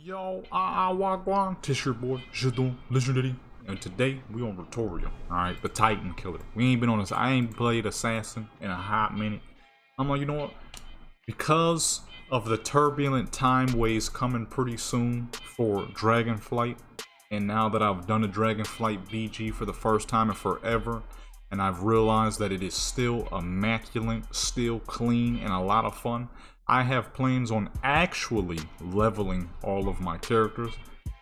Yo, wagwan, Tish your boy, Jadon, Legendary, and today we on Ritoria, alright, the Titan Killer. We ain't been on this, I ain't played Assassin in a hot minute. I'm like, you know what, because of the turbulent time waves coming pretty soon for Dragonflight, and now that I've done a Dragonflight BG for the first time in forever, and I've realized that it is still immaculate, still clean, and a lot of fun, I have plans on actually leveling all of my characters.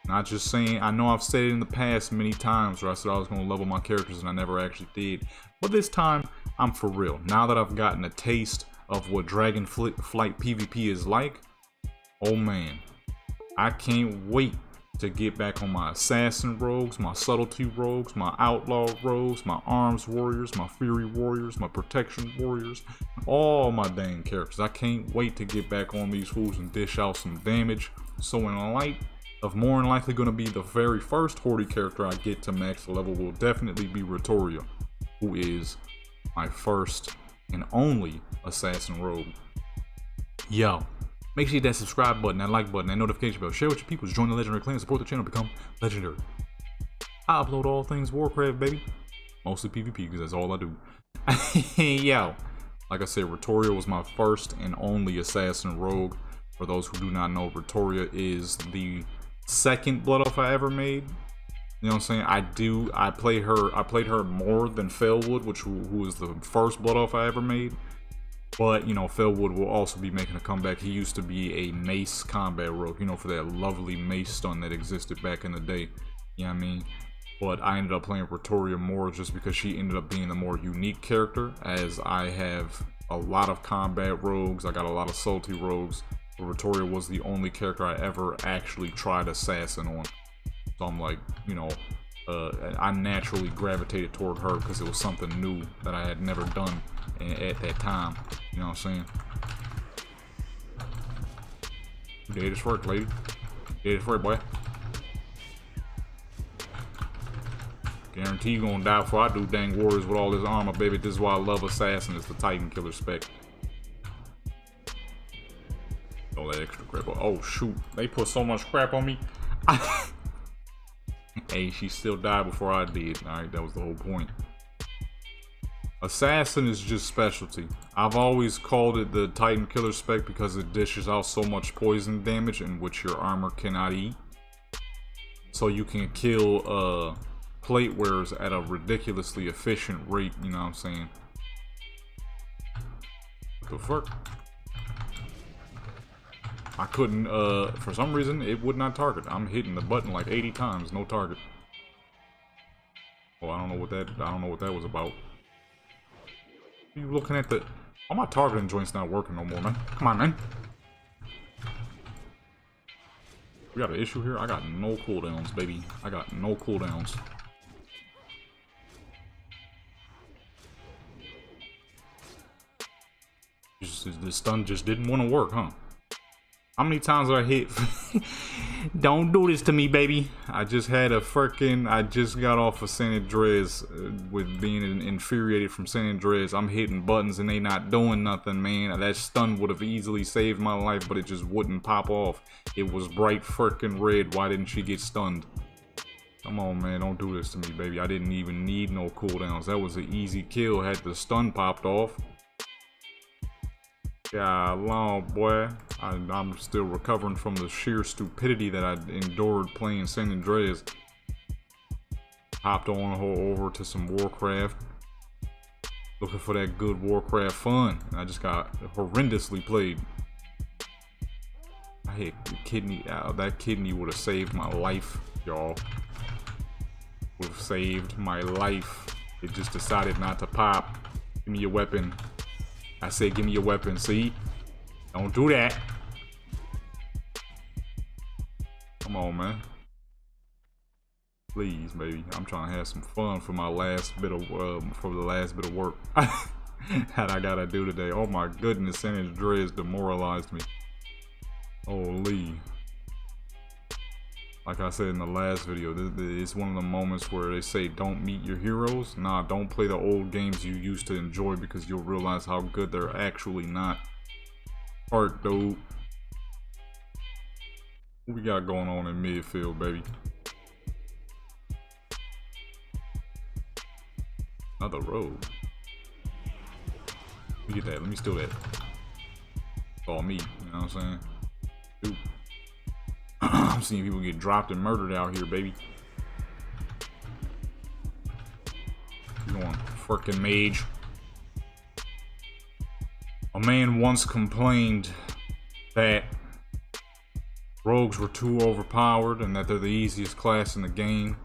Not just saying, I know I've said it in the past many times where I said I was going to level my characters and I never actually did. But this time, I'm for real. Now that I've gotten a taste of what Dragonflight PvP is like, oh man, I can't wait to get back on my assassin rogues, my subtlety rogues, my outlaw rogues, my arms warriors, my fury warriors, my protection warriors, all my dang characters. I can't wait to get back on these fools and dish out some damage. So in light of more than likely going to be the very first Horde character I get to max level will definitely be Ritoria, who is my first and only assassin rogue. Yo. Make sure you hit that subscribe button, that like button, that notification bell. Share with your people. Join the legendary clan. Support the channel. Become legendary. I upload all things Warcraft, baby. Mostly PvP, because that's all I do. Yo. Like I said, Ritoria was my first and only assassin rogue. For those who do not know, Ritoria is the second Blood Elf I ever made. You know what I'm saying? I played her more than Felwood, who was the first Blood Elf I ever made. But, you know, Felwood will also be making a comeback. He used to be a mace combat rogue, you know, for that lovely mace stun that existed back in the day. You know what I mean? But I ended up playing Ritoria more just because she ended up being the more unique character, as I have a lot of combat rogues. I got a lot of salty rogues. But Ritoria was the only character I ever actually tried assassin on. So I'm like, you know, I naturally gravitated toward her because it was something new that I had never done at that time. You know what I'm saying? You dead as work, lady. Dead as work, boy. Guarantee you gonna die before I do dang warriors with all this armor, baby. This is why I love assassin. It's the Titan Killer spec. All that extra crap. Oh shoot, they put so much crap on me. Hey, she still died before I did. Alright, that was the whole point. Assassin is just specialty. I've always called it the Titan Killer spec because it dishes out so much poison damage in which your armor cannot eat. So you can kill plate wearers at a ridiculously efficient rate, you know what I'm saying? What the fuck? I couldn't, for some reason, it would not target. I'm hitting the button like 80 times, no target. Well, I don't know what that was about. You looking at the... All my targeting joints not working no more, man. Come on, man. We got an issue here. I got no cooldowns, baby. I got no cooldowns. This stun just didn't want to work, huh? How many times have I hit? Don't do this to me, baby. I just had a freaking... I just got off of San Andreas with being infuriated from San Andreas. I'm hitting buttons and they not doing nothing, man. That stun would have easily saved my life, but it just wouldn't pop off. It was bright freaking red. Why didn't she get stunned? Come on, man. Don't do this to me, baby. I didn't even need no cooldowns. That was an easy kill. Had the stun popped off. Yeah, long boy. I'm still recovering from the sheer stupidity that I endured playing San Andreas. Hopped on over to some Warcraft, looking for that good Warcraft fun, and I just got horrendously played. I hit the kidney out. That kidney would have saved my life, y'all. Would have saved my life. It just decided not to pop. Give me your weapon. I said, give me your weapon. See? Don't do that. Come on, man. Please, baby. I'm trying to have some fun for my last bit of work that I gotta do today. Oh my goodness, San Andreas demoralized me. Holy. Like I said in the last video, it's one of the moments where they say don't meet your heroes. Nah, don't play the old games you used to enjoy because you'll realize how good they're actually not. Alright, dude. What we got going on in midfield, baby? Another rogue. Let me get that. Let me steal that. It's all me. You know what I'm saying? Dude. I'm seeing people get dropped and murdered out here, baby. You going frickin' mage. A man once complained that rogues were too overpowered and that they're the easiest class in the game.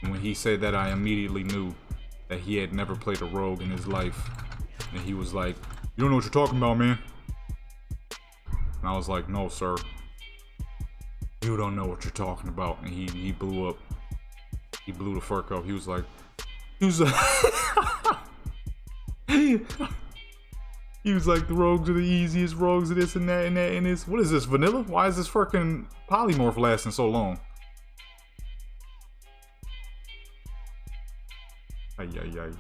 And when he said that, I immediately knew that he had never played a rogue in his life. And he was like, "You don't know what you're talking about, man." And I was like, "No, sir. You don't know what you're talking about." And he blew up. He blew the fuck up. He was like, he was like, the rogues are the easiest rogues of this and that and that and this. What is this, vanilla? Why is this fucking polymorph lasting so long? Ay, ay, ay.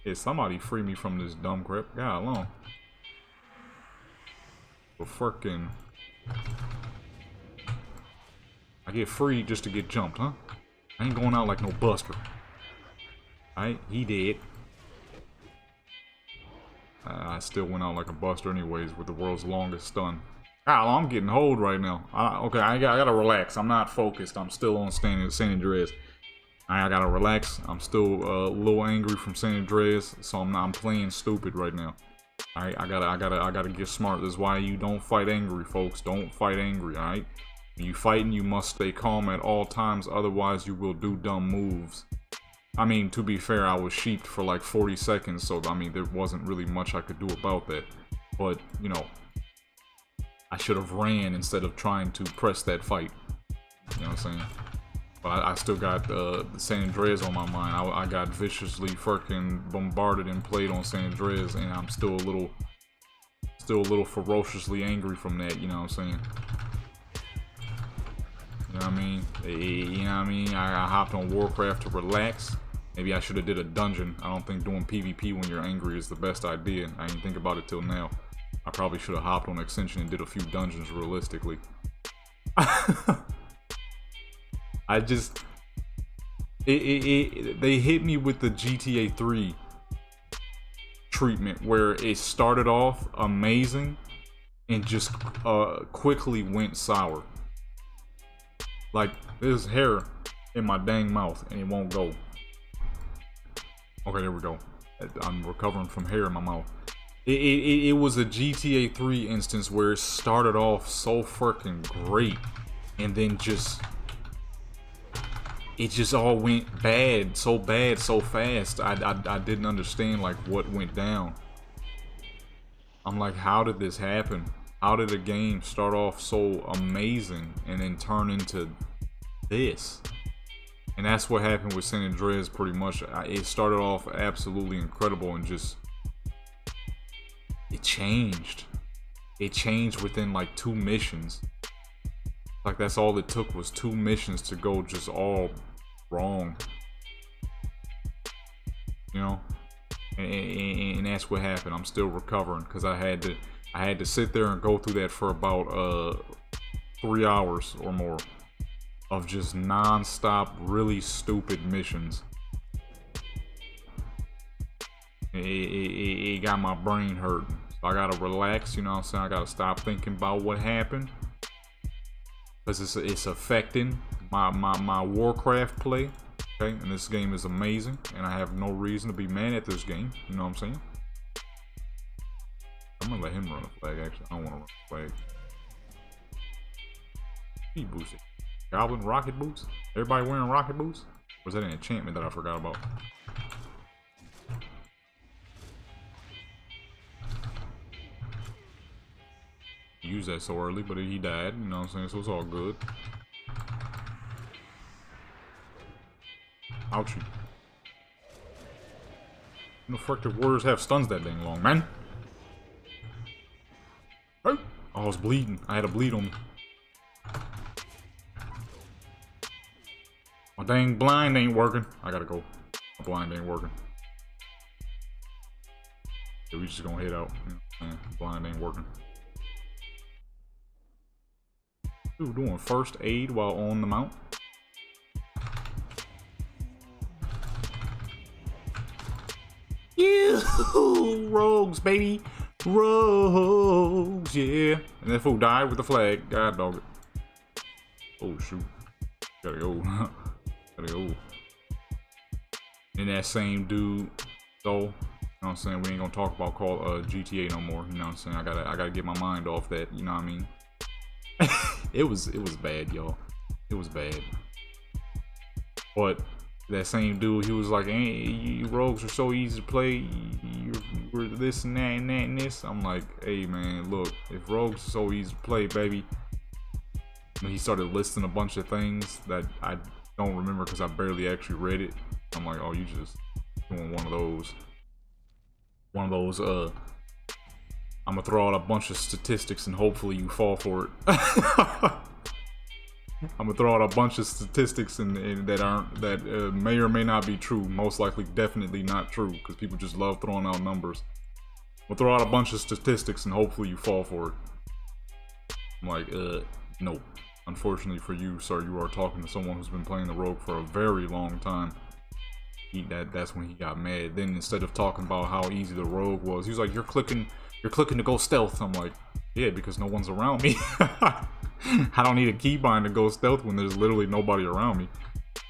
Yeah, somebody free me from this dumb crap. God alone. But fucking... I get free just to get jumped, huh? I ain't going out like no buster. Alright, he did. I still went out like a buster anyways with the world's longest stun. Ah, I'm getting hold right now. Okay, I gotta relax. I'm not focused. I'm still on San Andreas. I gotta relax. I'm still a little angry from San Andreas, so I'm playing stupid right now. Alright, I gotta get smart. This is why you don't fight angry, folks. Don't fight angry, alright? When you fighting, you must stay calm at all times, otherwise you will do dumb moves. I mean, to be fair, I was sheeped for like 40 seconds, so I mean, there wasn't really much I could do about that. But, you know, I should have ran instead of trying to press that fight. You know what I'm saying? But I still got the San Andreas on my mind. I got viciously fucking bombarded and played on San Andreas, and I'm still a little ferociously angry from that. You know what I'm saying? You know what I mean? You know what I mean? I hopped on Warcraft to relax. Maybe I should have did a dungeon. I don't think doing PvP when you're angry is the best idea. I didn't think about it till now. I probably should have hopped on Extension and did a few dungeons realistically. I just... They hit me with the GTA 3 treatment where it started off amazing and just quickly went sour. Like, there's hair in my dang mouth and it won't go. Okay, there we go. I'm recovering from hair in my mouth. It was a GTA 3 instance where it started off so freaking great and then just... It just all went bad so fast. I didn't understand like what went down. I'm like, how did this happen? How did a game start off so amazing and then turn into this? And that's what happened with San Andreas pretty much. It started off absolutely incredible and just... It changed. It changed within like 2 missions. Like that's all it took was 2 missions to go just all wrong. You know? And that's what happened. I'm still recovering because I had to sit there and go through that for about 3 hours or more of just non-stop really stupid missions. It got my brain hurting. So I gotta relax, you know what I'm saying? I gotta stop thinking about what happened. Because it's affecting my Warcraft play. Okay, and this game is amazing. And I have no reason to be mad at this game. You know what I'm saying? I'm gonna let him run a flag, actually. I don't wanna run a flag. Speed boosting. Goblin rocket boots? Everybody wearing rocket boots? Or is that an enchantment that I forgot about? He used that so early, but he died, you know what I'm saying? So it's all good. Ouchie. No fuck the warriors have stuns that dang long, man. Oh, I was bleeding. I had a bleed on me. My dang blind ain't working. I gotta go. My blind ain't working. Yeah, we just gonna head out. Blind ain't working. Dude doing first aid while on the mount. You rogues, baby. Rogues, yeah. And that fool died with the flag. God dog it. Oh shoot. Gotta go. Gotta go. And that same dude, though, you know what I'm saying, we ain't gonna talk about GTA no more. You know what I'm saying? I gotta get my mind off that, you know what I mean? it was bad, y'all. It was bad. But that same dude, he was like, hey, you rogues are so easy to play. You're this and that and that and this. I'm like, hey man, look, if rogues are so easy to play, baby. And he started listing a bunch of things that I don't remember because I barely actually read it. I'm like, oh, you just doing one of those, I'm gonna throw out a bunch of statistics and hopefully you fall for it. I'm gonna throw out a bunch of statistics and that may or may not be true. Most likely, definitely not true, because people just love throwing out numbers. We'll throw out a bunch of statistics and hopefully you fall for it. I'm like, no. Unfortunately for you, sir, you are talking to someone who's been playing the rogue for a very long time. That's when he got mad. Then instead of talking about how easy the rogue was, he was like, you're clicking to go stealth. I'm like, yeah, because no one's around me. I don't need a keybind to go stealth when there's literally nobody around me.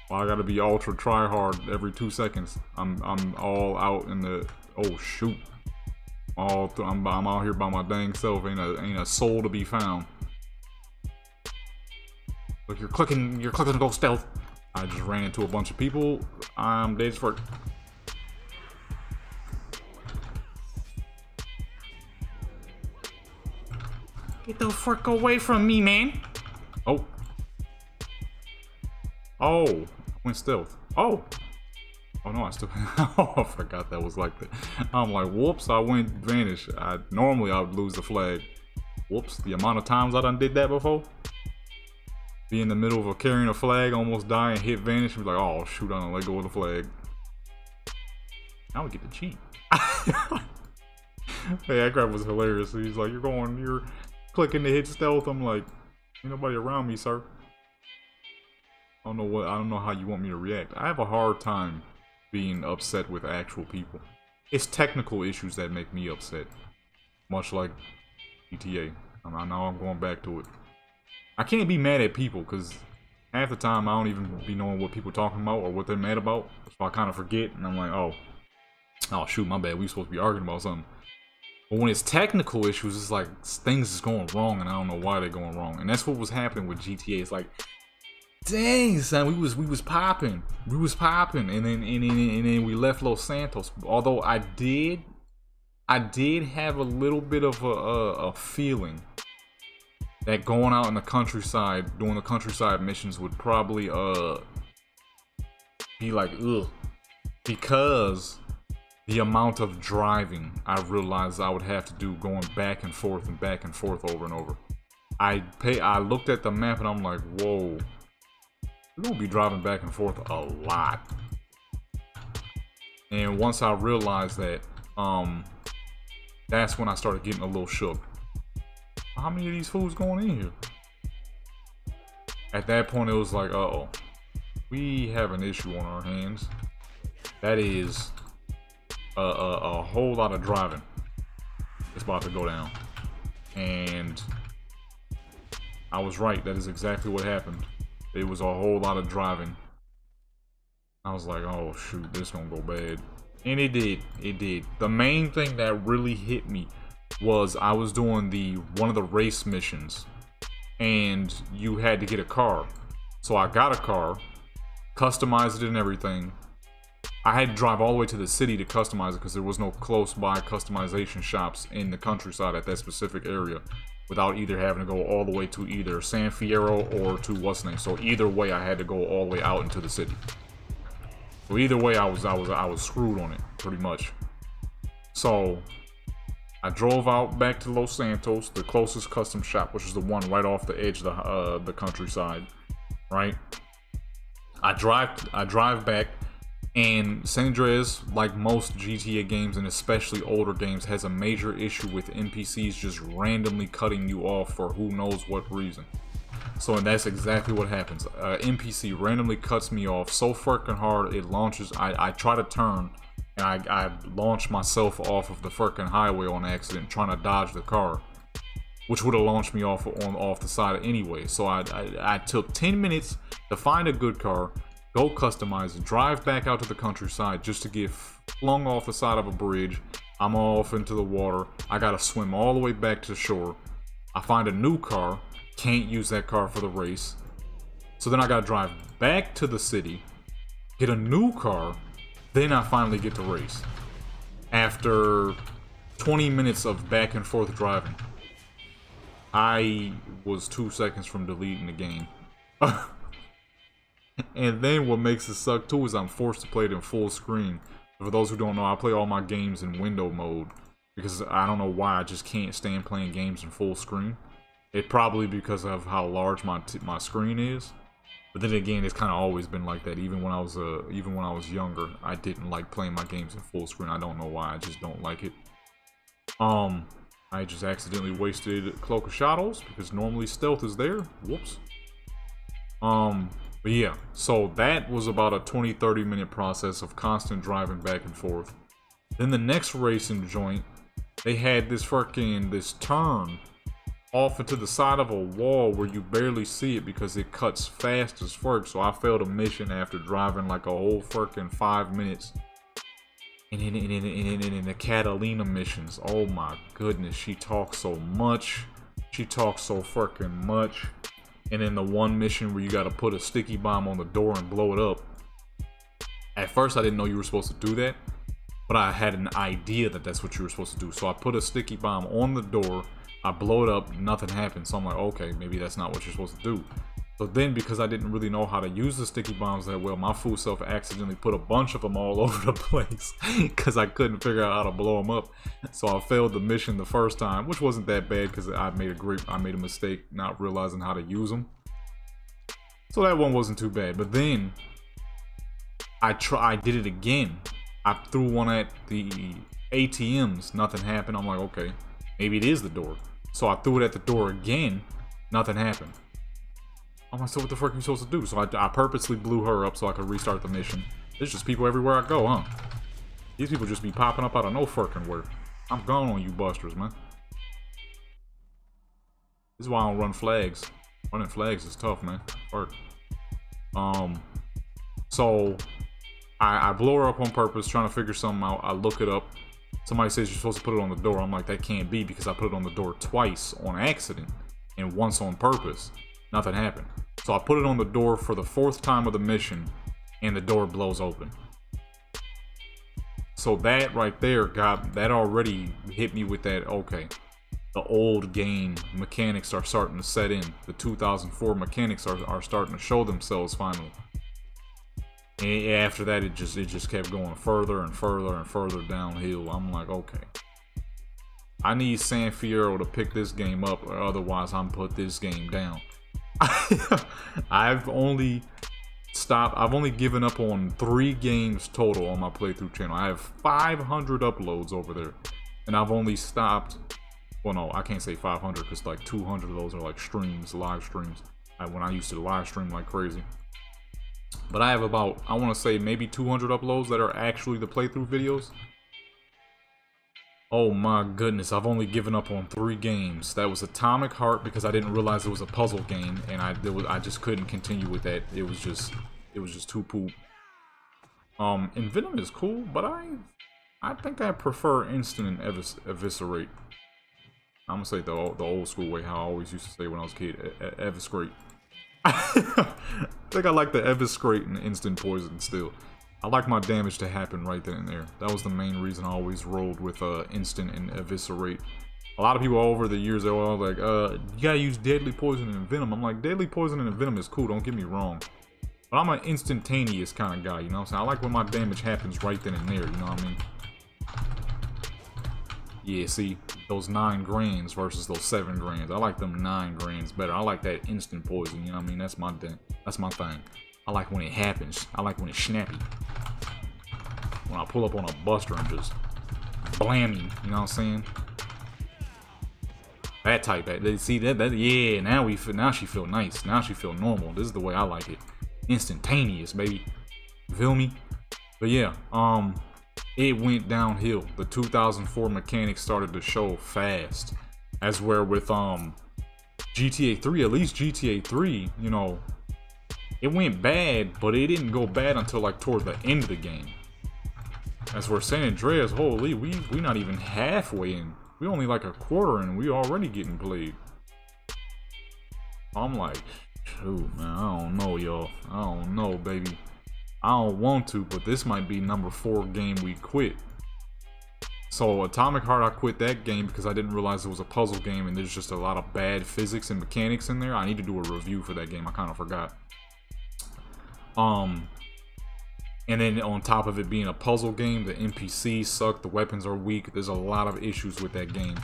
Well, I gotta be ultra try hard every 2 seconds. I'm all out in the, oh shoot. I'm out here by my dang self. Ain't a soul to be found. Look, you're clicking to go stealth. I just ran into a bunch of people. I'm dead as fuck. Get the frick away from me, man. Oh. Oh. I went stealth. Oh. Oh no, I still. Oh, I forgot that was like that. I'm like, whoops, I went vanish. Normally I would lose the flag. Whoops, the amount of times I done did that before. Be in the middle of carrying a flag, almost die and hit vanish, and be like, oh shoot, I don't let go of the flag. Now we get to cheat. Hey, that crap was hilarious. He's like, you're clicking to hit stealth. I'm like, ain't nobody around me, sir. I don't know how you want me to react. I have a hard time being upset with actual people. It's technical issues that make me upset. Much like GTA. I know I'm going back to it. I can't be mad at people because half the time I don't even be knowing what people are talking about or what they're mad about. So I kind of forget and I'm like, oh shoot, my bad. We supposed to be arguing about something. But when it's technical issues, it's like things is going wrong and I don't know why they're going wrong. And that's what was happening with GTA. It's like, dang son, we was popping. And then we left Los Santos. Although I did have a little bit of a feeling that going out in the countryside, doing the countryside missions would probably be like, ugh. Because the amount of driving I realized I would have to do going back and forth over and over. I looked at the map and I'm like, whoa. We're gonna be driving back and forth a lot. And once I realized that, that's when I started getting a little shook. How many of these fools going in here? At that point, it was like, uh-oh. We have an issue on our hands. That is a whole lot of driving. It's about to go down. And I was right. That is exactly what happened. It was a whole lot of driving. I was like, oh, shoot, this gonna go bad. And it did. It did. The main thing that really hit me was I was doing one of the race missions and you had to get a car. So I got a car, customized it and everything. I had to drive all the way to the city to customize it because there was no close by customization shops in the countryside at that specific area without either having to go all the way to either San Fierro or to what's name. So either way I had to go all the way out into the city. So either way I was screwed on it pretty much. So I drove out back to Los Santos, the closest custom shop, which is the one right off the edge of the countryside, right? I drive back, and San Andreas, like most GTA games and especially older games, has a major issue with NPCs just randomly cutting you off for who knows what reason. So and that's exactly what happens. NPC randomly cuts me off so freaking hard it launches. I try to turn and I launch myself off of the freaking highway on accident trying to dodge the car, which would have launched me off the side anyway. So I took 10 minutes to find a good car, go customize it, drive back out to the countryside just to get flung off the side of a bridge. I'm off into the water. I gotta swim all the way back to shore. I find a new car. Can't use that car for the race. So then I gotta drive back to the city, get a new car, then I finally get to race. After 20 minutes of back and forth driving. I was 2 seconds from deleting the game. And then what makes it suck too is I'm forced to play it in full screen. For those who don't know, I play all my games in window mode because I don't know why I just can't stand playing games in full screen. It probably because of how large my screen is. But then again, it's kind of always been like that. Even when I was younger, I didn't like playing my games in full screen. I don't know why. I just don't like it. I just accidentally wasted Cloak of Shadows because normally stealth is there. Whoops. But yeah, so that was about a 20-30 minute process of constant driving back and forth. Then the next racing joint, they had this turn off into the side of a wall where you barely see it because it cuts fast as fuck. So I failed a mission after driving like a whole 5 minutes. And in the Catalina missions, oh my goodness, she talks so much. She talks so freaking much. And in the one mission where you gotta put a sticky bomb on the door and blow it up. At first I didn't know you were supposed to do that, but I had an idea that that's what you were supposed to do. So I put a sticky bomb on the door, I blow it up, nothing happens. So I'm like, okay, maybe that's not what you're supposed to do. So then, because I didn't really know how to use the sticky bombs that well, my fool self accidentally put a bunch of them all over the place because I couldn't figure out how to blow them up. So I failed the mission the first time, which wasn't that bad because I made a mistake not realizing how to use them. So that one wasn't too bad. But then I did it again. I threw one at the ATMs, nothing happened. I'm like, okay, maybe it is the door. So I threw it at the door again, nothing happened. I'm like, so what the fuck are you supposed to do? So I purposely blew her up so I could restart the mission. There's just people everywhere I go, huh? These people just be popping up out of no fucking where. I'm gone on you busters, man. This is why I don't run flags. Running flags is tough, man. Fuck. So I blow her up on purpose, trying to figure something out. I look it up. Somebody says you're supposed to put it on the door. I'm like, that can't be because I put it on the door twice on accident and once on purpose. Nothing happened. So I put it on the door for the 4th time of the mission and the door blows open. So that right there that already hit me with that, okay, the old game mechanics are starting to set in. The 2004 mechanics are starting to show themselves finally. And after that, it just kept going further and further and further downhill. I'm like, okay, I need San Fierro to pick this game up, or otherwise I'm put this game down. I've only given up on 3 games total on my playthrough channel. I have 500 uploads over there, and I've only stopped. Well, no, I can't say 500 because like 200 of those are like streams, live streams. When I used to live stream like crazy. But I have about, I want to say maybe 200 uploads that are actually the playthrough videos. Oh my goodness, I've only given up on 3 games. That was Atomic Heart because I didn't realize it was a puzzle game, and I just couldn't continue with that. It was just too poop. Envenom is cool, but I think I prefer Instant and Eviscerate. I'm gonna say the old school way, how I always used to say when I was a kid, Eviscerate. I think I like the Eviscerate and Instant Poison still. I like my damage to happen right then and there. That was the main reason I always rolled with Instant and Eviscerate. A lot of people over the years, they were all like, you gotta use Deadly Poison and Venom. I'm like, Deadly Poison and Venom is cool, don't get me wrong. But I'm an instantaneous kind of guy, you know what I'm saying? I like when my damage happens right then and there, you know what I mean? Yeah, see, those 9 grands versus those 7 grands. I like them 9 grands better. I like that instant poison, you know what I mean? That's my thing. I like when it happens. I like when it's snappy. When I pull up on a buster and just blam you know what I'm saying? That type. See that? Yeah. Now she feel nice. Now she feel normal. This is the way I like it. Instantaneous, baby. You feel me? But yeah. It went downhill. The 2004 mechanics started to show fast. As where with GTA 3, at least GTA 3, you know, it went bad, but it didn't go bad until like toward the end of the game. As where San Andreas, holy, we not even halfway in. We only like a quarter and we already getting played. I'm like, shoot, man, I don't know, y'all. I don't know, baby. I don't want to, but this might be number 4 game we quit. So Atomic Heart, I quit that game because I didn't realize it was a puzzle game and there's just a lot of bad physics and mechanics in there. I need to do a review for that game. I kind of forgot. And then on top of it being a puzzle game, the NPCs suck, the weapons are weak. There's a lot of issues with that game.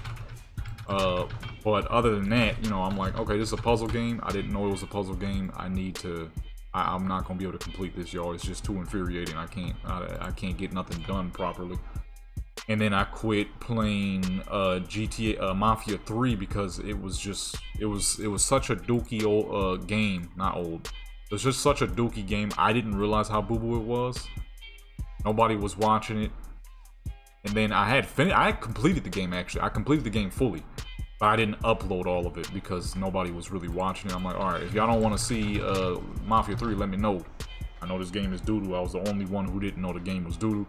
But other than that, you know, I'm like, okay, this is a puzzle game. I didn't know it was a puzzle game. I'm not gonna be able to complete this, y'all. It's just too infuriating. I can't get nothing done properly. And then I quit playing GTA Mafia 3 because it was such a dookie old game. Not old. It was just such a dookie game. I didn't realize how boo-boo it was. Nobody was watching it. And then I completed the game, actually. I completed the game fully. But I didn't upload all of it because nobody was really watching it. I'm like, alright, if y'all don't want to see Mafia 3, let me know. I know this game is doo-doo. I was the only one who didn't know the game was doo-doo.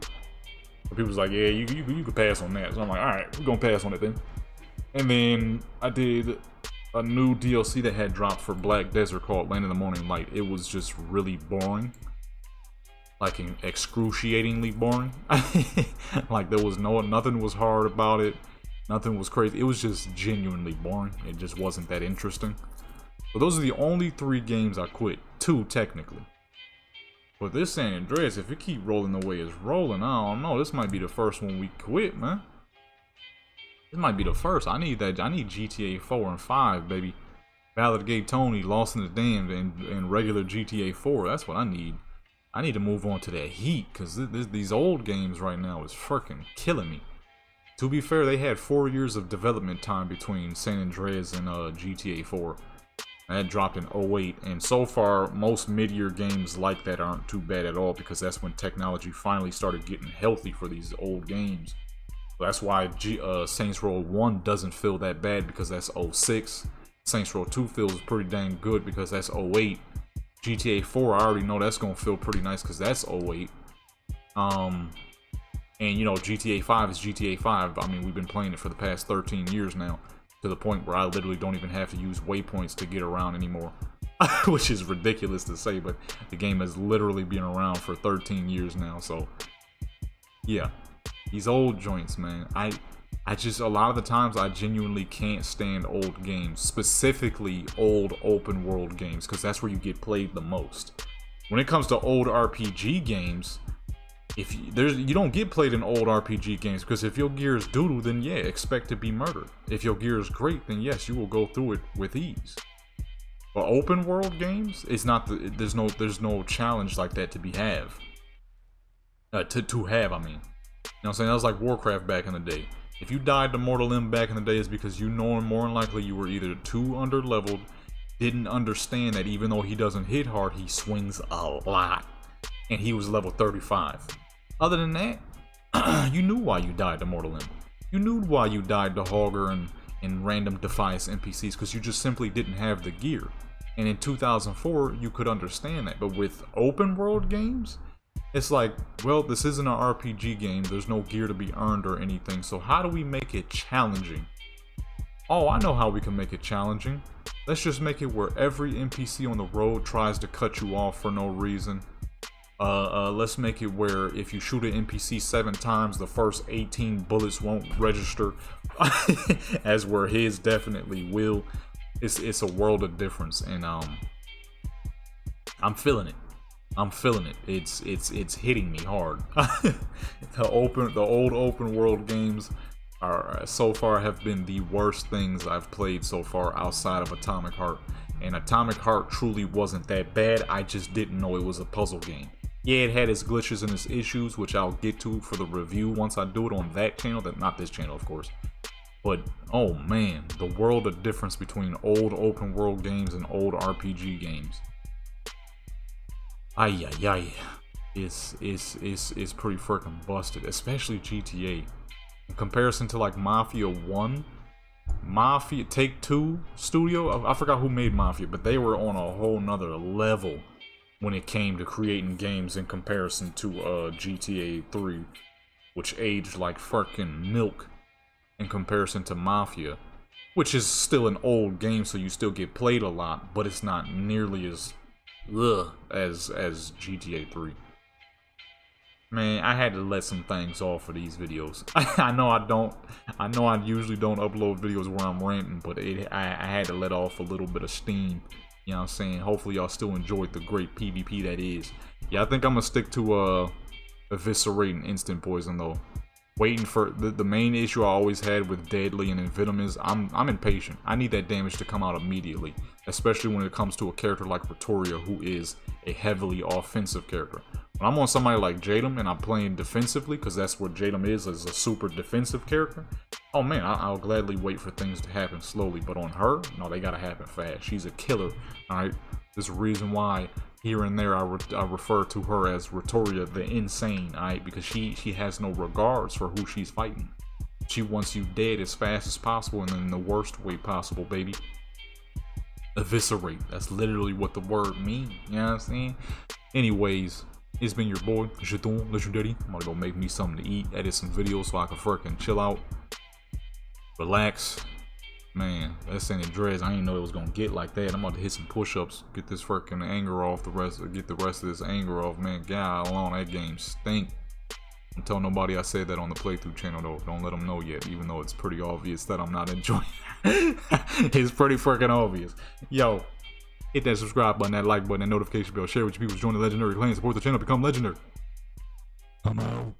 But people was like, yeah, you could pass on that. So I'm like, alright, we're gonna pass on it then. And then I did a new DLC that had dropped for Black Desert called Land of the Morning Light. It was just really boring. Like excruciatingly boring. Like there was nothing was hard about it. Nothing was crazy. It was just genuinely boring. It just wasn't that interesting. So those are the only 3 games I quit. 2 technically. But this San Andreas, if it keep rolling the way it's rolling, I don't know. This might be the first one we quit, man. This might be the first. I need GTA 4 and 5, baby. Ballad Gay Tony, Lost in the Damned, and regular GTA 4. That's what I need. I need to move on to that heat, because these old games right now is freaking killing me. To be fair, they had 4 years of development time between San Andreas and GTA 4. That dropped in 2008, and so far, most mid-year games like that aren't too bad at all, because that's when technology finally started getting healthy for these old games. That's why Saints Row 1 doesn't feel that bad, because that's 2006. Saints Row 2 feels pretty dang good because that's 2008. GTA 4, I already know that's gonna feel pretty nice because that's 2008. And you know, GTA 5 is GTA 5. I mean, we've been playing it for the past 13 years now, to the point where I literally don't even have to use waypoints to get around anymore. Which is ridiculous to say, but the game has literally been around for 13 years now, so yeah. These old joints, man. I just, a lot of the times, I genuinely can't stand old games. Specifically, old open world games, because that's where you get played the most. When it comes to old RPG games, you don't get played in old RPG games, because if your gear is doodle, then yeah, expect to be murdered. If your gear is great, then yes, you will go through it with ease. But open world games, it's not there's no challenge like that to have. I mean. You know what I'm saying? That was like Warcraft back in the day. If you died to Mortal M back in the day, it's because you know more than likely you were either too underleveled, didn't understand that even though he doesn't hit hard, he swings a lot. And he was level 35. Other than that, you knew why you died to Mortal M. You knew why you died to Hogger and random Defiance NPCs, because you just simply didn't have the gear. And in 2004, you could understand that. But with open world games, it's like, well, this isn't an RPG game. There's no gear to be earned or anything. So how do we make it challenging? Oh, I know how we can make it challenging. Let's just make it where every NPC on the road tries to cut you off for no reason. Let's make it where if you shoot an NPC 7 times, the first 18 bullets won't register. As where his definitely will. It's a world of difference, and I'm feeling it. I'm feeling it. It's hitting me hard. The old open world games are so far have been the worst things I've played so far outside of Atomic Heart. And Atomic Heart truly wasn't that bad. I just didn't know it was a puzzle game. Yeah, it had its glitches and its issues, which I'll get to for the review once I do it on that channel. Not this channel, of course. But oh man, the world of difference between old open world games and old RPG games. Ay ay ay. It's pretty freaking busted, especially GTA. In comparison to like Mafia 1, Mafia Take-Two Studio, I forgot who made Mafia, but they were on a whole nother level when it came to creating games in comparison to GTA 3, which aged like freaking milk in comparison to Mafia, which is still an old game, so you still get played a lot, but it's not nearly as as GTA 3. Man, I had to let some things off for these videos. I know I usually don't upload videos where I'm ranting, but I had to let off a little bit of steam. You know what I'm saying? Hopefully y'all still enjoyed the great PvP that is. Yeah, I think I'm gonna stick to eviscerating instant poison though. Waiting for the main issue I always had with deadly and venom is I'm impatient. I need that damage to come out immediately, especially when it comes to a character like Pretoria, who is a heavily offensive character. When I'm on somebody like Jadam and I'm playing defensively, because that's what Jadam is a super defensive character, oh man, I'll gladly wait for things to happen slowly. But on her, no, they gotta happen fast. She's a killer, alright? There's a reason why here and there I refer to her as Pretoria the Insane, alright? Because she has no regards for who she's fighting. She wants you dead as fast as possible, and in the worst way possible, baby. Eviscerate. That's literally what the word means. You know what I'm saying? Anyways, it's been your boy, WotLK. I'm gonna go make me something to eat, edit some videos so I can freaking chill out, relax. Man, that San Andreas, I didn't know it was gonna get like that. I'm about to hit some push-ups, get this freaking anger off, get the rest of this anger off, man. God alone, that game stink. Don't tell nobody I said that on the playthrough channel though. Don't let them know yet, even though it's pretty obvious that I'm not enjoying it. It's pretty freaking obvious. Yo, hit that subscribe button, that like button, that notification bell, share with your people, join the legendary clan, support the channel, become legendary. I'm out.